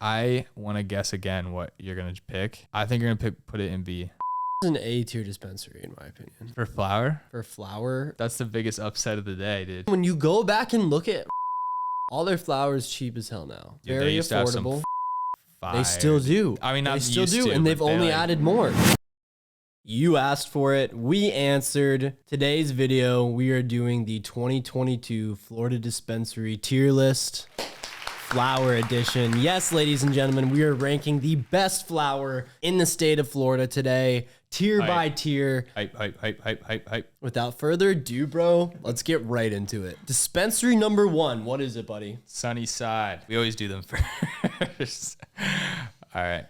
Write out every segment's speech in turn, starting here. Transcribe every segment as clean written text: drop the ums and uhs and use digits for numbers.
I want to guess again what you're going to pick. I think you're going to put it in B. It's an A tier dispensary in my opinion. For flower? For flower. That's the biggest upset of the day, dude. When you go back and look at all their flowers cheap as hell now. Dude, very affordable. They still do. I mean, not they still used do, to, and they've but only added more. You asked for it. We answered. Today's video, we are doing the 2022 Florida Dispensary tier list. Flower edition. Yes, ladies and gentlemen, we are ranking the best flower in the state of Florida today, tier by tier. Hype. Without further ado, bro, let's get right into it. Dispensary number 1. What is it, buddy? Sunnyside. We always do them first. All right.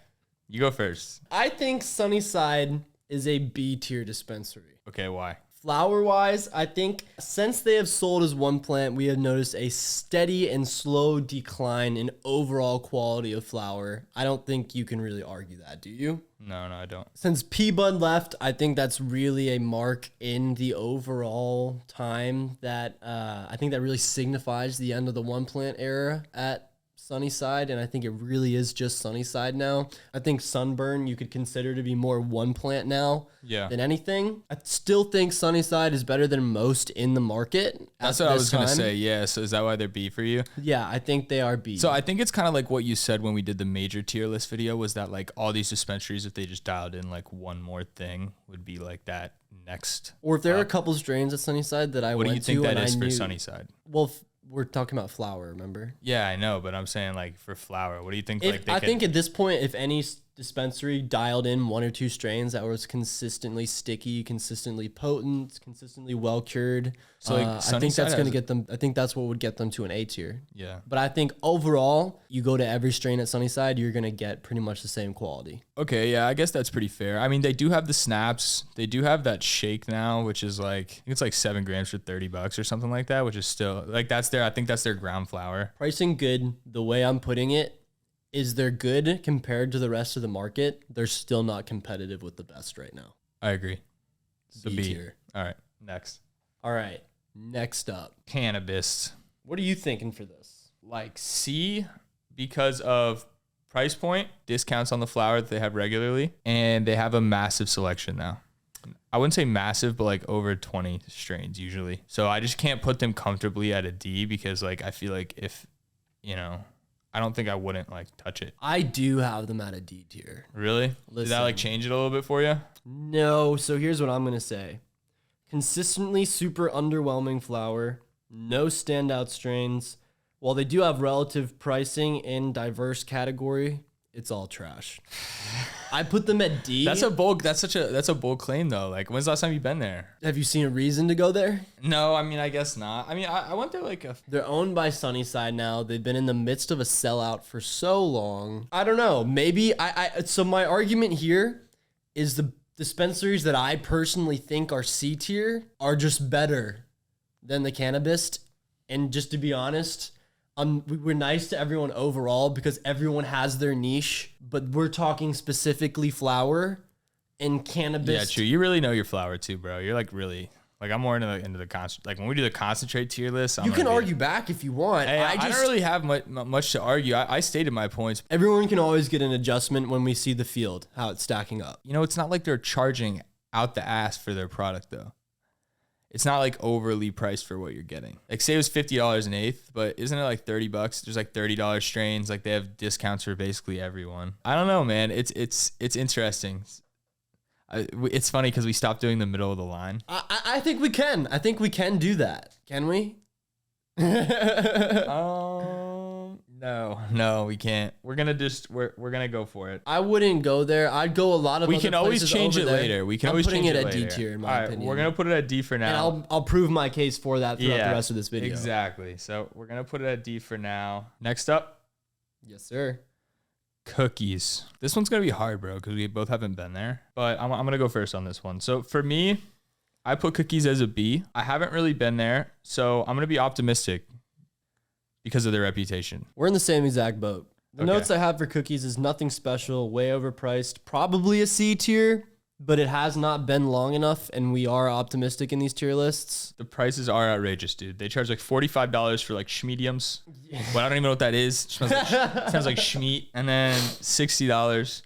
You go first. I think Sunnyside is a B tier dispensary. Okay, why? Flower wise, I think since they have sold as one plant, we have noticed a steady and slow decline in overall quality of flower. I don't think you can really argue that, do you? No, I don't. Since P-Bud left, I think that's really a mark in the overall time that I think that really signifies the end of the one plant era at Sunnyside, and I think it really is just Sunnyside now. I think Sunburn you could consider to be more one plant now than anything. I still think Sunnyside is better than most in the market. That's what I was going to say. Yeah, so is that why they're B for you? Yeah, I think they are B. So I think it's kind of like what you said when we did the major tier list video, was that like all these dispensaries, if they just dialed in like one more thing, would be like that next. Or if there are a couple strains at Sunnyside that I went to. What do you think that is for Sunnyside? Well, we're talking about flower, remember? Yeah, I know, but I'm saying like for flower, what do you think? I think at this point, if any dispensary dialed in one or two strains that was consistently sticky, consistently potent, consistently well cured, so like I think that's going to get them. I think that's what would get them to an A tier. Yeah. But I think overall, you go to every strain at Sunnyside, you're going to get pretty much the same quality. Okay, yeah, I guess that's pretty fair. I mean, they do have the snaps. They do have that shake now, which is like, I think it's like 7 grams for $30 or something like that, which is still like I think that's their ground flower. Pricing good. The way I'm putting it is they're good compared to the rest of the market. They're still not competitive with the best right now. I agree. The B tier. All right, next. All right, next up. Cannabist. What are you thinking for this? Like C, because of price point, discounts on the flower that they have regularly, and they have a massive selection now. I wouldn't say massive, but like over 20 strains usually. So I just can't put them comfortably at a D because like I feel like if, I don't think I wouldn't like touch it. I do have them at a D tier. Really? Did that like change it a little bit for you? No. So here's what I'm going to say. Consistently super underwhelming flower. No standout strains. While they do have relative pricing in diverse category, it's all trash. I put them at D. That's a bold claim though. Like, when's the last time you've been there? Have you seen a reason to go there? No, I mean, I guess not. I mean, I went there like They're owned by Sunnyside now. They've been in the midst of a sellout for so long. I don't know. Maybe so my argument here is the dispensaries that I personally think are C tier are just better than the Cannabist. And just to be honest, we're nice to everyone overall because everyone has their niche, but we're talking specifically flower and Cannabist. Yeah, true. You really know your flower too, bro. You're like really, like I'm more into the concentrate. Like when we do the concentrate tier list, you can argue back if you want. Hey, I don't really have much to argue. I stated my points. Everyone can always get an adjustment when we see the field, how it's stacking up. It's not like they're charging out the ass for their product though. It's not like overly priced for what you're getting. Like say it was $50 an eighth, but isn't it like $30? There's like $30 strains. Like they have discounts for basically everyone. I don't know, man. It's interesting. It's funny because we stopped doing the middle of the line. I think we can. I think we can do that. Can we? No, we can't. We're gonna go for it. I wouldn't go there. I'd go a lot of. We can always change it later. We can always change it later. I'm putting it at D tier in my opinion. We're gonna put it at D for now. And I'll prove my case for that throughout the rest of this video. Exactly. So we're gonna put it at D for now. Next up. Yes, sir. Cookies. This one's gonna be hard, bro, because we both haven't been there. But I'm gonna go first on this one. So for me, I put Cookies as a B. I haven't really been there, so I'm gonna be optimistic because of their reputation. We're in the same exact boat. The notes I have for Cookies is nothing special, way overpriced, probably a C tier. but it has not been long enough, and we are optimistic in these tier lists. The prices are outrageous, dude. They charge like $45 for like schmediums, but I don't even know what that is. It sounds like schmeat. And then $60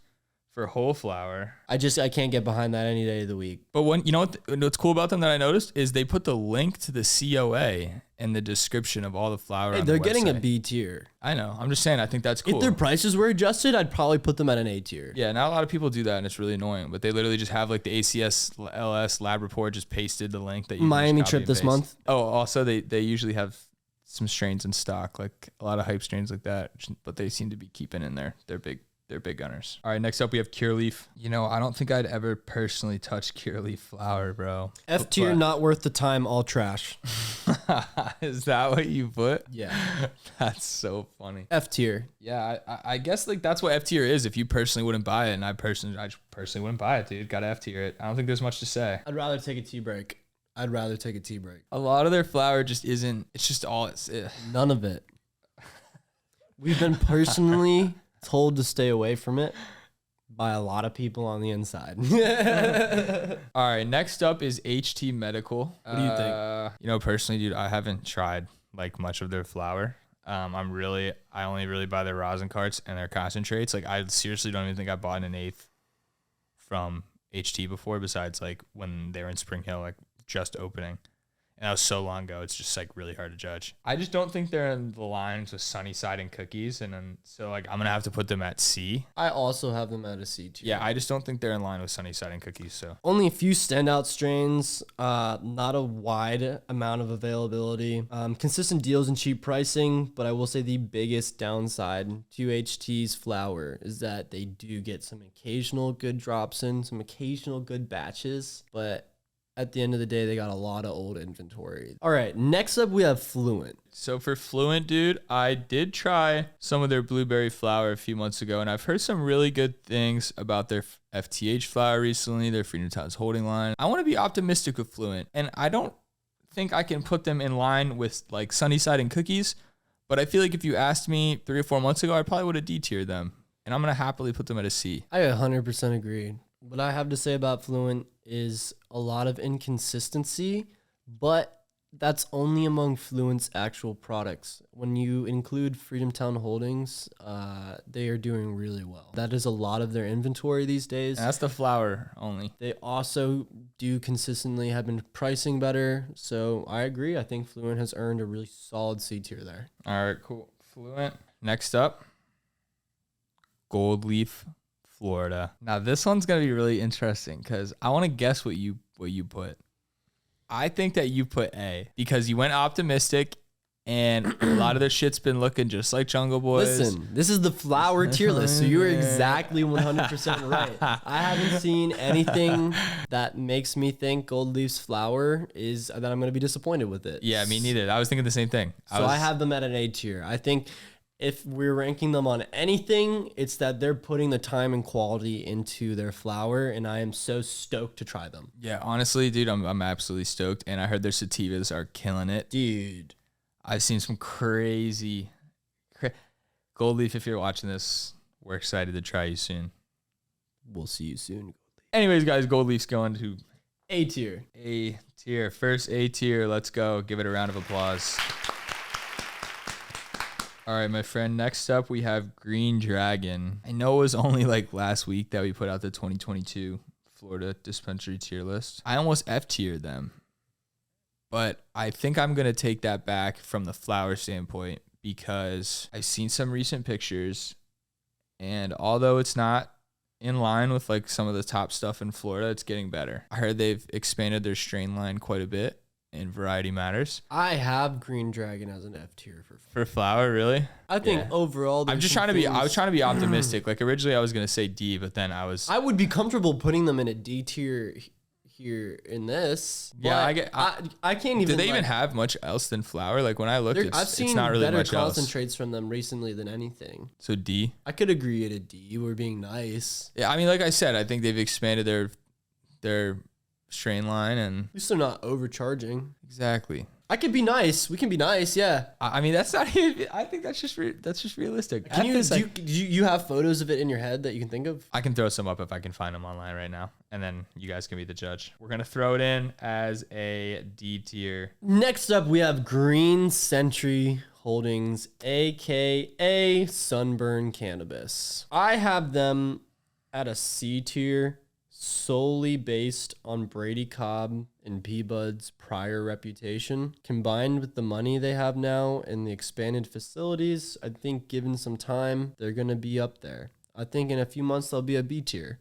for whole flower. I can't get behind that any day of the week. But you know what's cool about them that I noticed is they put the link to the COA in the description of all the flower. Hey, on they're the getting a website. B tier. I know. I'm just saying. I think that's cool. If their prices were adjusted, I'd probably put them at an A tier. Yeah, not a lot of people do that, and it's really annoying. But they literally just have like the ACS/LS lab report, just pasted the link that you Miami just copy trip and this paste. month. Oh, also they usually have some strains in stock, like a lot of hype strains like that, but they seem to be keeping in there. They're big gunners. All right, next up we have Curaleaf. You know, I don't think I'd ever personally touch Curaleaf flower, bro. F tier, not worth the time, all trash. Is that what you put? Yeah. That's so funny. F tier. Yeah, I guess like that's what F tier is. If you personally wouldn't buy it, and I personally wouldn't buy it, dude. Gotta F tier it. I don't think there's much to say. I'd rather take a tea break. A lot of their flower just isn't. It's just all. None of it. We've been personally told to stay away from it by a lot of people on the inside. All right, next up is HT Medical. What do you think? You know, personally, dude, I haven't tried like much of their flower. I only really buy their rosin carts and their concentrates. Like, I seriously don't even think I bought an eighth from HT before, besides like when they were in Spring Hill, like just opening. And that was so long ago, it's just like really hard to judge. I just don't think they're in the lines with Sunnyside and Cookies. And then, so like, I'm going to have to put them at C. I also have them at a C tier. Yeah, I just don't think they're in line with Sunnyside and Cookies. So only a few standout strains, not a wide amount of availability, consistent deals and cheap pricing. But I will say the biggest downside to HT's flower is that they do get some occasional good drops in, some occasional good batches, but at the end of the day, they got a lot of old inventory. All right, next up we have Fluent. So for Fluent, dude, I did try some of their blueberry flower a few months ago, and I've heard some really good things about their FTH flower recently, their Freedom Towns holding line. I want to be optimistic with Fluent, and I don't think I can put them in line with like Sunnyside and Cookies, but I feel like if you asked me 3 or 4 months ago, I probably would have D-tiered them, and I'm going to happily put them at a C. I 100% agree. What I have to say about Fluent is a lot of inconsistency, but that's only among Fluent's actual products. When you include Freedom Town Holdings, they are doing really well. That is a lot of their inventory these days. And that's the flower only. They also do consistently have been pricing better, so I agree. I think Fluent has earned a really solid C tier there. All right, cool. Fluent. Next up, Gold Leaf, Florida. Now this one's gonna be really interesting because I want to guess what you put. I think that you put A because you went optimistic, and a lot of their shit's been looking just like Jungle Boys. Listen, this is the flower tier list, so you were exactly 100% right. I haven't seen anything that makes me think Gold Leaf's flower is that I'm gonna be disappointed with it. Yeah, me neither. I was thinking the same thing. I have them at an A tier. I think if we're ranking them on anything, it's that they're putting the time and quality into their flower, and I am so stoked to try them. Yeah, honestly, dude, I'm absolutely stoked, and I heard their sativas are killing it. Dude, I've seen some crazy Gold Leaf. If you're watching this, we're excited to try you soon. We'll see you soon. Anyways, guys, Gold Leaf's going to A tier. A tier. First A tier. Let's go. Give it a round of applause. All right, my friend. Next up, we have Green Dragon. I know it was only like last week that we put out the 2022 Florida Dispensary Tier List. I almost F-tiered them, but I think I'm going to take that back from the flower standpoint because I've seen some recent pictures, and although it's not in line with like some of the top stuff in Florida, it's getting better. I heard they've expanded their strain line quite a bit. And variety matters. I have Green Dragon as an F tier for flower, really. I think overall, I was trying to be optimistic. Like originally, I was gonna say D, but then I would be comfortable putting them in a D tier here in this. Yeah, I can't even. Do they even have much else than flower? Like when I looked, I've seen it's not really better much concentrates from them recently than anything. So D. I could agree at a D. We're being nice. Yeah, I mean, like I said, I think they've expanded their strain line, and at least they're not overcharging. Exactly. I could be nice. We can be nice. Yeah. I mean, that's not even, I think that's just realistic. Can you, do you have photos of it in your head that you can think of? I can throw some up if I can find them online right now, and then you guys can be the judge. We're gonna throw it in as a D tier. Next up, we have Green Century Holdings, aka Sunburn Cannabis. I have them at a C tier solely based on Brady Cobb and P-Bud's prior reputation. Combined with the money they have now and the expanded facilities, I think given some time, they're going to be up there. I think in a few months, they'll be a B tier.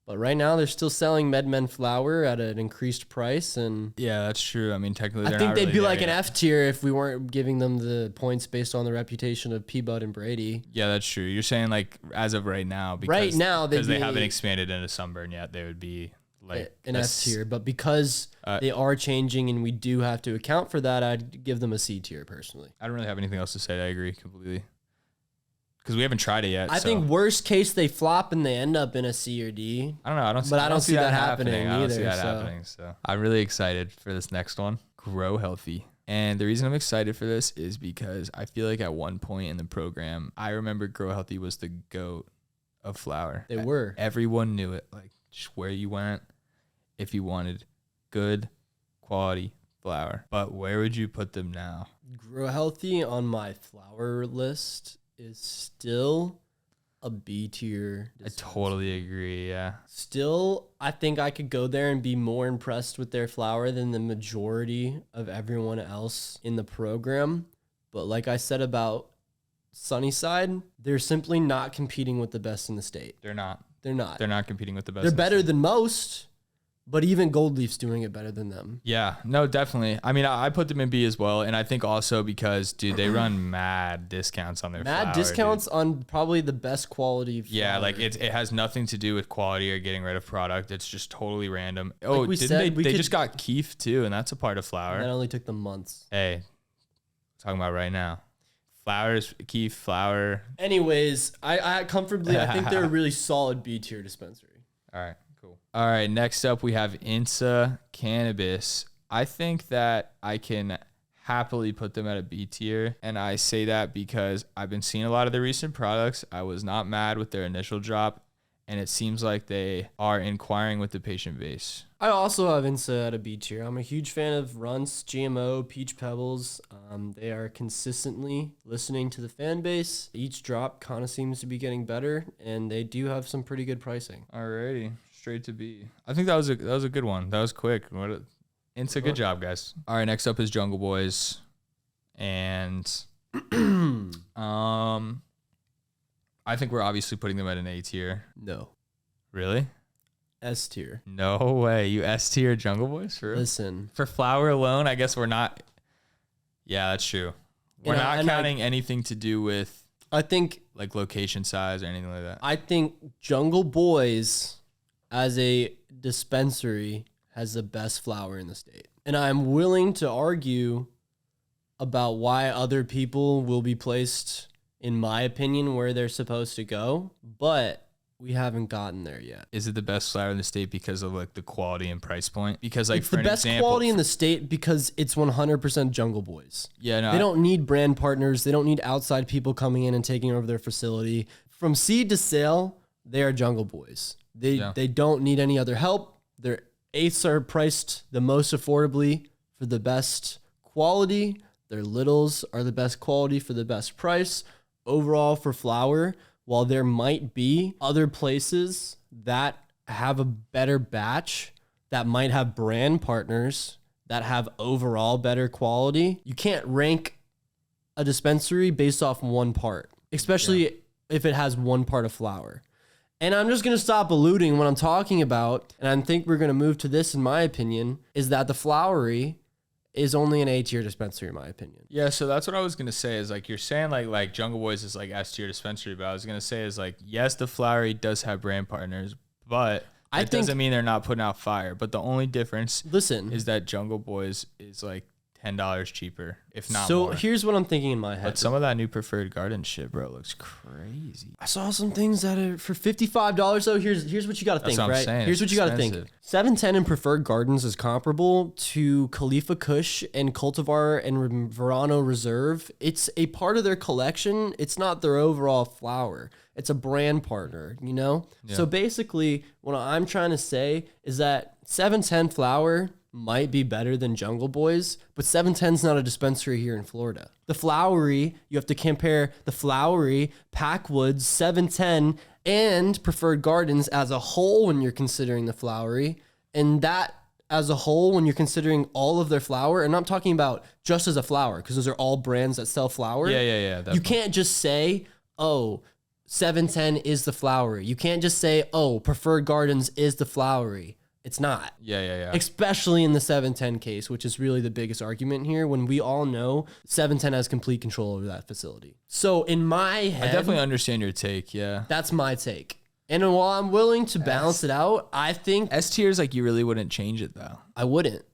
But right now, they're still selling MedMen flower at an increased price. And yeah, that's true. I mean, technically, I think they'd be like an F tier if we weren't giving them the points based on the reputation of P-Bud and Brady. Yeah, that's true. You're saying like as of right now, because they haven't expanded into Sunburn yet, they would be like an F tier. But because they are changing and we do have to account for that, I'd give them a C tier personally. I don't really have anything else to say. I agree completely. Because we haven't tried it yet. I think worst case they flop and they end up in a C or D. I don't know. I don't see that happening either. I don't see that happening. So I'm really excited for this next one. Grow Healthy. And the reason I'm excited for this is because I feel like at one point in the program, I remember Grow Healthy was the GOAT of flower. They were. Everyone knew it. Like just where you went, if you wanted good quality flower. But where would you put them now? Grow Healthy on my flower list is still a B tier. I totally agree. Yeah. Still, I think I could go there and be more impressed with their flower than the majority of everyone else in the program. But like I said about Sunnyside, they're simply not competing with the best in the state. They're not. They're not. They're not competing with the best. They're better than most. But even Gold Leaf's doing it better than them. Yeah, no, definitely. I mean, I put them in B as well, and I think also because, dude, they run mad discounts on their flower, discounts on probably the best quality flower. Yeah, like it has nothing to do with quality or getting rid of product. It's just totally random. Like they just got Keef too, and that's a part of flower. That only took them months. Hey, talking about right now. Flowers, Keef, flower. Anyways, I comfortably, I think they're a really solid B tier dispensary. All right. All right, next up we have Insa Cannabis. I think that I can happily put them at a B tier, and I say that because I've been seeing a lot of the recent products. I was not mad with their initial drop, and it seems like they are inquiring with the patient base. I also have Insa at a B tier. I'm a huge fan of Runts, GMO, Peach Pebbles. They are consistently listening to the fan base. Each drop kind of seems to be getting better, and they do have some pretty good pricing. Alrighty. Straight to B. I think that was a good one. That was quick. Insa, good job, guys. All right, next up is Jungle Boys, and I think we're obviously putting them at an A tier. No. Really? S tier. No way. You S tier Jungle Boys? For Listen. For flower alone, I guess we're not. Yeah, that's true. We're not counting anything to do with, I think, like location size or anything like that. I think Jungle Boys as a dispensary has the best flower in the state. And I'm willing to argue about why other people will be placed, in my opinion, where they're supposed to go, but we haven't gotten there yet. Is it the best flower in the state because of like the quality and price point? Because like it's the best quality in the state because it's 100% Jungle Boys. Yeah, no, they don't need brand partners. They don't need outside people coming in and taking over their facility. From seed to sale, they are Jungle Boys. They don't need any other help. Their eighths are priced the most affordably for the best quality. Their littles are the best quality for the best price. Overall for flower, while there might be other places that have a better batch, that might have brand partners, that have overall better quality, you can't rank a dispensary based off one part, especially if it has one part of flower. And I'm just going to stop alluding what I'm talking about, and I think we're going to move to this, in my opinion, is that the Flowery is only an A tier dispensary, in my opinion. Yeah, so that's what I was going to say is like, you're saying like Jungle Boys is like S tier dispensary, but I was going to say is like, yes, the Flowery does have brand partners, but doesn't mean they're not putting out fire. But the only difference is that Jungle Boys is like $10 cheaper, if not So more. here's what I'm thinking in my head. But some of that new Preferred Garden shit, bro, looks crazy. I saw some things that are for $55 though. Here's what you got to think, what I'm right? saying. Here's It's what you got to think. expensive. 710 in Preferred Gardens is comparable to Khalifa Kush and Cultivar and Verano Reserve. It's a part of their collection. It's not their overall flower. It's a brand partner, you know? Yeah. So basically, what I'm trying to say is that 710 flower might be better than Jungle Boys, but 710's not a dispensary here in Florida. The Flowery, you have to compare the Flowery, Packwoods, 710, and Preferred Gardens as a whole when you're considering the Flowery, and that as a whole when you're considering all of their flower. And I'm talking about just as a flower, because those are all brands that sell flower. Yeah. You can't just say, oh, 710 is the Flowery. You can't just say, oh, Preferred Gardens is the Flowery. It's not. Yeah. Especially in the 710 case, which is really the biggest argument here, when we all know 710 has complete control over that facility. So in my head, I definitely understand your take, yeah. that's my take. And while I'm willing to balance it out, I think S tier is like you really wouldn't change it though. I wouldn't.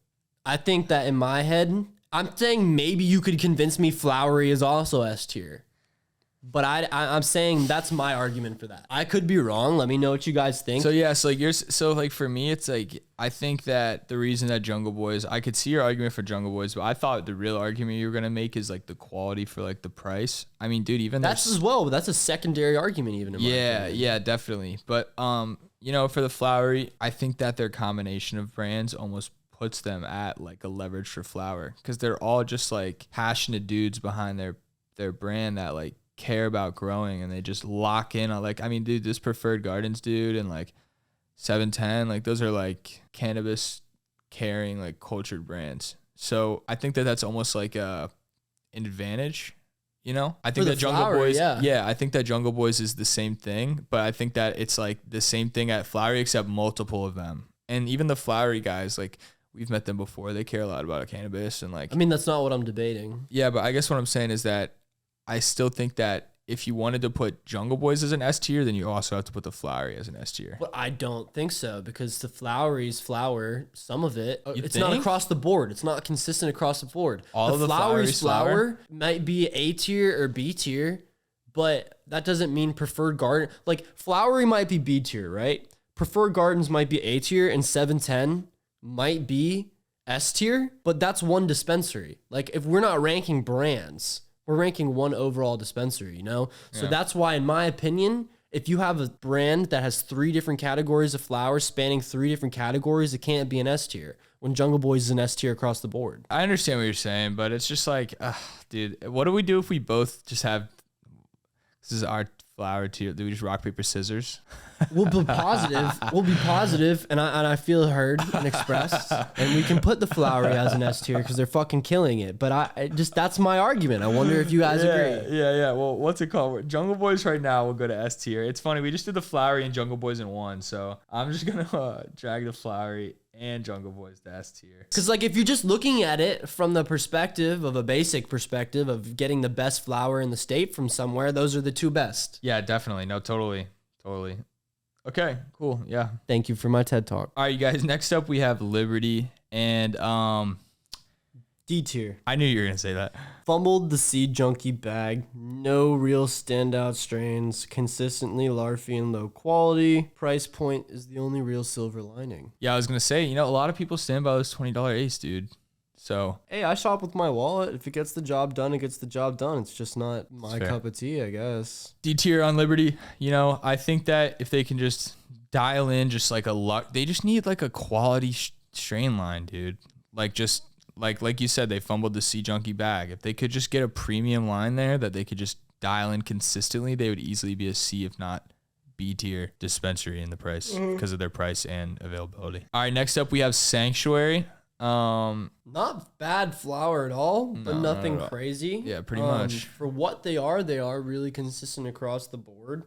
I think that in my head, I'm saying maybe you could convince me Flowery is also S tier. But I'm saying that's my argument for that. I could be wrong. Let me know what you guys think. So yeah, so like for me, it's like I think that the reason that Jungle Boys, I could see your argument for Jungle Boys, but I thought the real argument you were gonna make is like the quality for like the price. I mean, dude, even that's as well. That's a secondary argument, even. In my opinion. Yeah, definitely. But you know, for the Flowery, I think that their combination of brands almost puts them at like a leverage for flower because they're all just like passionate dudes behind their brand that like care about growing and they just lock in on like, I mean, dude, this Preferred Gardens dude and like 710, like those are like cannabis carrying like cultured brands. So I think that that's almost like an advantage, you know? I think that Jungle Boys, yeah, I think that Jungle Boys is the same thing, but I think that it's like the same thing at Flowery except multiple of them. And even the Flowery guys, like we've met them before, they care a lot about cannabis and like, I mean, that's not what I'm debating. Yeah, but I guess what I'm saying is that I still think that if you wanted to put Jungle Boys as an S tier, then you also have to put the Flowery as an S tier. But I don't think so because the Flowery's flower, some of it, it's not think? across the board. It's not consistent across the board. All of the Flowery's flower might be A tier or B tier, but that doesn't mean Preferred Garden. Like Flowery might be B tier, right? Preferred Gardens might be A tier and 710 might be S tier, but that's one dispensary. Like if we're not ranking brands, we're ranking one overall dispensary, you know? So that's why, in my opinion, if you have a brand that has 3 different categories of flowers spanning 3 different categories, it can't be an S tier when Jungle Boys is an S tier across the board. I understand what you're saying, but it's just like, dude, what do we do if we both just have, this is our flower tier, do we just rock, paper, scissors? We'll be positive, and I feel heard and expressed, and we can put the Flowery as an S tier because they're fucking killing it. But I just that's my argument. I wonder if you guys agree. Yeah. Well, what's it called? Jungle Boys right now will go to S tier. It's funny, we just did the Flowery and Jungle Boys in one, so I'm just gonna drag the Flowery and Jungle Boys to S tier. Because like if you're just looking at it from the perspective of a basic perspective of getting the best flower in the state from somewhere, those are the 2 best. Yeah, definitely. No, totally. Okay, cool. Yeah. Thank you for my TED Talk. All right, you guys. Next up, we have Liberty and D tier. I knew you were gonna say that. Fumbled the seed junkie bag. No real standout strains. Consistently larvae and low quality. Price point is the only real silver lining. Yeah, I was gonna say. You know, a lot of people stand by those $20 ace, dude. So hey, I shop with my wallet. If it gets the job done, it gets the job done. It's just not my cup of tea, I guess. D tier on Liberty. You know, I think that if they can just dial in just like they just need like a quality strain line, dude. Like just like you said, they fumbled the Sea Junkie bag. If they could just get a premium line there that they could just dial in consistently, they would easily be a C, if not B tier dispensary in the price because of their price and availability. All right, next up we have Sanctuary. Not bad flower at all, but nothing crazy. Yeah, pretty much. For what they are really consistent across the board.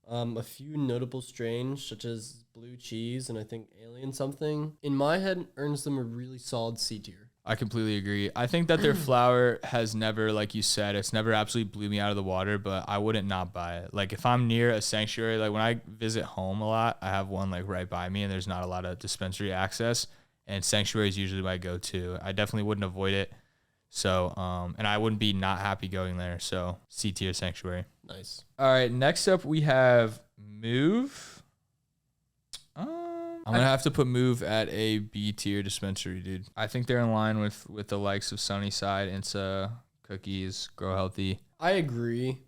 A few notable strains such as Blue Cheese and I think Alien something, in my head, earns them a really solid C tier. I completely agree. I think that their flower has never, like you said, it's never absolutely blew me out of the water, but I wouldn't not buy it. Like if I'm near a Sanctuary, like when I visit home a lot, I have one like right by me and there's not a lot of dispensary access. And Sanctuary is usually my go-to. I definitely wouldn't avoid it. So, and I wouldn't be not happy going there. So C tier sanctuary. Nice. All right. Next up, we have Move. I'm gonna have to put Move at a B tier dispensary, dude. I think they're in line with the likes of Sunnyside, Insa, Cookies, GrowHealthy. I agree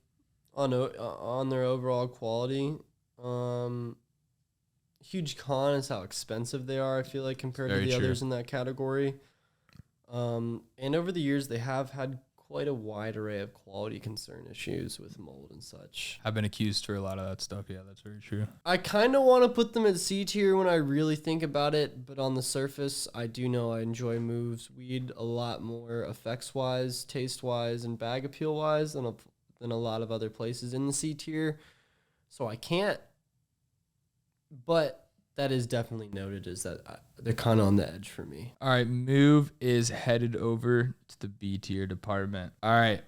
on their overall quality. Huge con is how expensive they are, I feel like, compared to the others in that category. And over the years, they have had quite a wide array of quality concern issues with mold and such. I've been accused for a lot of that stuff. Yeah, that's very true. I kind of want to put them at C tier when I really think about it, but on the surface, I do know I enjoy Move's weed a lot more effects-wise, taste-wise, and bag appeal-wise than a lot of other places in the C tier. So I can't, but that is definitely noted as that they're kind of on the edge for me. All right, Move is headed over to the B tier department. All right.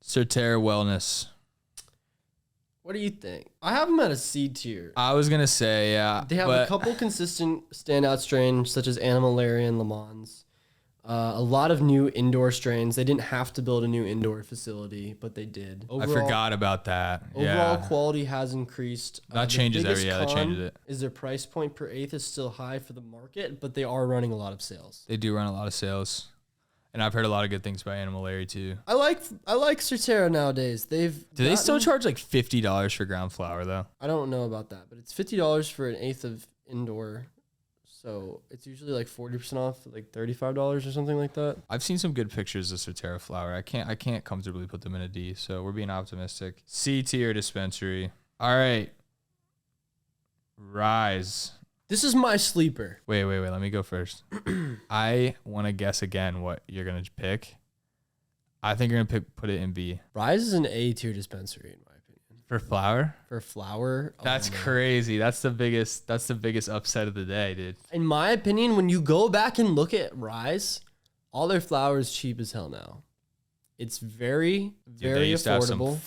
Surterra Wellness. What do you think? I have them at a C tier. I was going to say, yeah. They have a couple consistent standout strains, such as Animalaria and Le Mans. A lot of new indoor strains. They didn't have to build a new indoor facility, but they did. Overall, I forgot about that. Overall quality has increased. That changes every year. That changes it. Is their price point per eighth is still high for the market, but they are running a lot of sales. They do run a lot of sales. And I've heard a lot of good things about Animalaria too. I like Surterra nowadays. Do they still charge like $50 for ground flower though? I don't know about that, but it's $50 for an eighth of indoor. So it's usually like 40% off, like $35 or something like that. I've seen some good pictures of Surterra flower. I can't comfortably put them in a D, so we're being optimistic. C tier dispensary. All right. Rise. This is my sleeper. Wait. Let me go first. I want to guess again what you're going to pick. I think you're going to put it in B. Rise is an A tier dispensary in my opinion. For flower? For flower? That's crazy. That's the biggest upset of the day, dude. In my opinion, when you go back and look at Rise, all their flower is cheap as hell now. It's very, very affordable.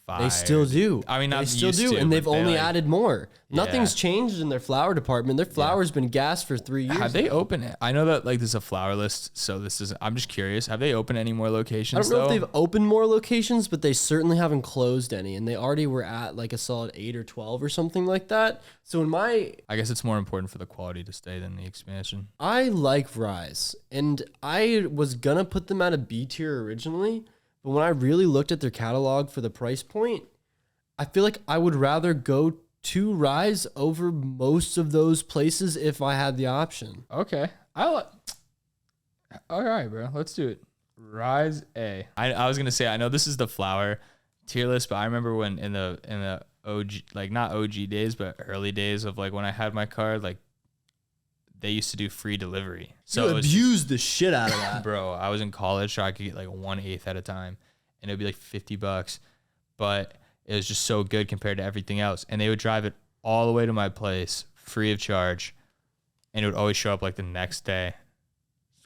Fire. They still do. I mean, they still do, and they've only added more. Nothing's changed in their flower department. Their flower's been gassed for 3 years. Have they opened it? I know that like there's a flower list, so this is. I'm just curious. Have they opened any more locations? I don't know if they've opened more locations, but they certainly haven't closed any, and they already were at like a solid 8 or 12 or something like that. So I guess it's more important for the quality to stay than the expansion. I like Rise, and I was gonna put them at a B tier originally. But when I really looked at their catalog for the price point, I feel like I would rather go to Rise over most of those places if I had the option. Okay. All right, bro. Let's do it. Rise A. I was going to say, I know this is the flower tier list, but I remember when in the OG, like not OG days, but early days of like when I had my card, like they used to do free delivery. So you abused the shit out of that. Bro, I was in college, so I could get like 1/8 at a time, and it would be like $50, but it was just so good compared to everything else. And they would drive it all the way to my place free of charge, and it would always show up like the next day.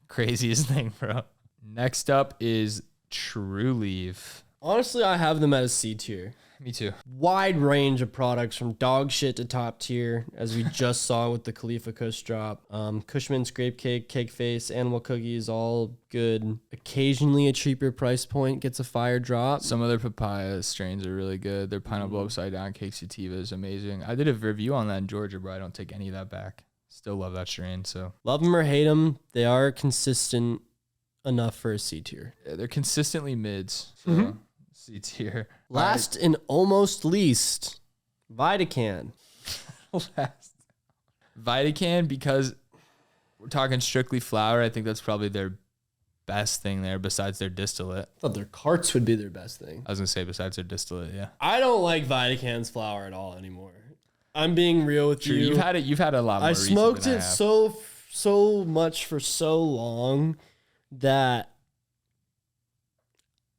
Craziest thing, bro. Next up is Trulieve. Honestly, I have them at a C tier. Me too. Wide range of products from dog shit to top tier, as we just saw with the Khalifa Kush drop. Cushman's grape cake, cake face, animal cookies, all good. Occasionally a cheaper price point gets a fire drop. Some of their papaya strains are really good. Their pineapple upside down cake sativa is amazing. I did a review on that in Georgia, bro. I don't take any of that back. Still love that strain. So love them or hate them, they are consistent enough for a C tier. Yeah, they're consistently mids. So C tier. Last and almost least, Vidacann. Vidacann, because we're talking strictly flower. I think that's probably their best thing there besides their distillate. I thought their carts would be their best thing. I was going to say besides their distillate, yeah. I don't like Vidacann's flower at all anymore. I'm being real with you. You've had a lot more. I smoked it so much for so long that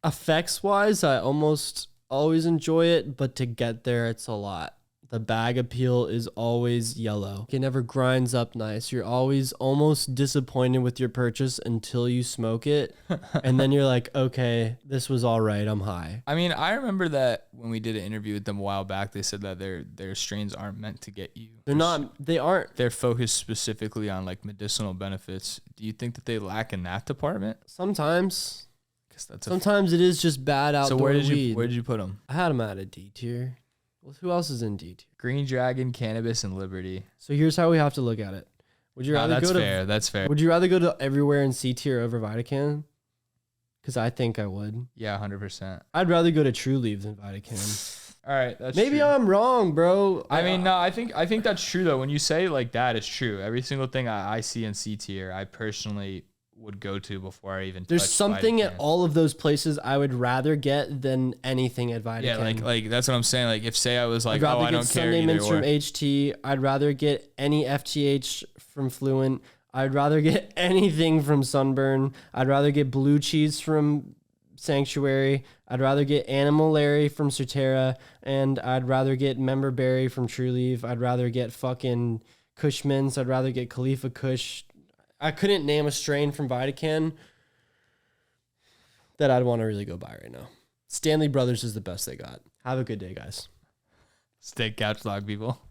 effects wise, I almost always enjoy it, but to get there, it's a lot. The bag appeal is always yellow. It never grinds up nice. You're always almost disappointed with your purchase until you smoke it. And then you're like, okay, this was all right. I'm high. I mean, I remember that when we did an interview with them a while back, they said that their strains aren't meant to get you. They aren't. They're focused specifically on like medicinal benefits. Do you think that they lack in that department? Sometimes. That's Sometimes it is just bad outdoor weed. Where did you put them? I had them at a D tier. Well, who else is in D tier? Green Dragon, Cannabist, and Liberty. So here's how we have to look at it. Would you rather that's go fair. to That's fair. Would you rather go to everywhere in C tier over Vidacann? Because I think I would. Yeah, 100%. I'd rather go to Trulieve than Vidacann. All right, that's maybe true. I'm wrong, bro. I mean, no, I think that's true though. When you say it like that, it's true. Every single thing I see in C tier, I personally would go to before I even. There's touch something Vidacann. at all of those places I would rather get than anything at Vidacann. Yeah, like that's what I'm saying. Like if say I was like, I'd rather oh, I get don't care Sunday either mints or. from HT. I'd rather get any FTH from Fluent. I'd rather get anything from Sunburn. I'd rather get blue cheese from Sanctuary. I'd rather get Animal Larry from Surterra, and I'd rather get Member Berry from Trulieve. I'd rather get fucking Kush Mints. I'd rather get Khalifa Kush. I couldn't name a strain from Vidacann that I'd want to really go buy right now. Stanley Brothers is the best they got. Have a good day, guys. Stay couch dog, people.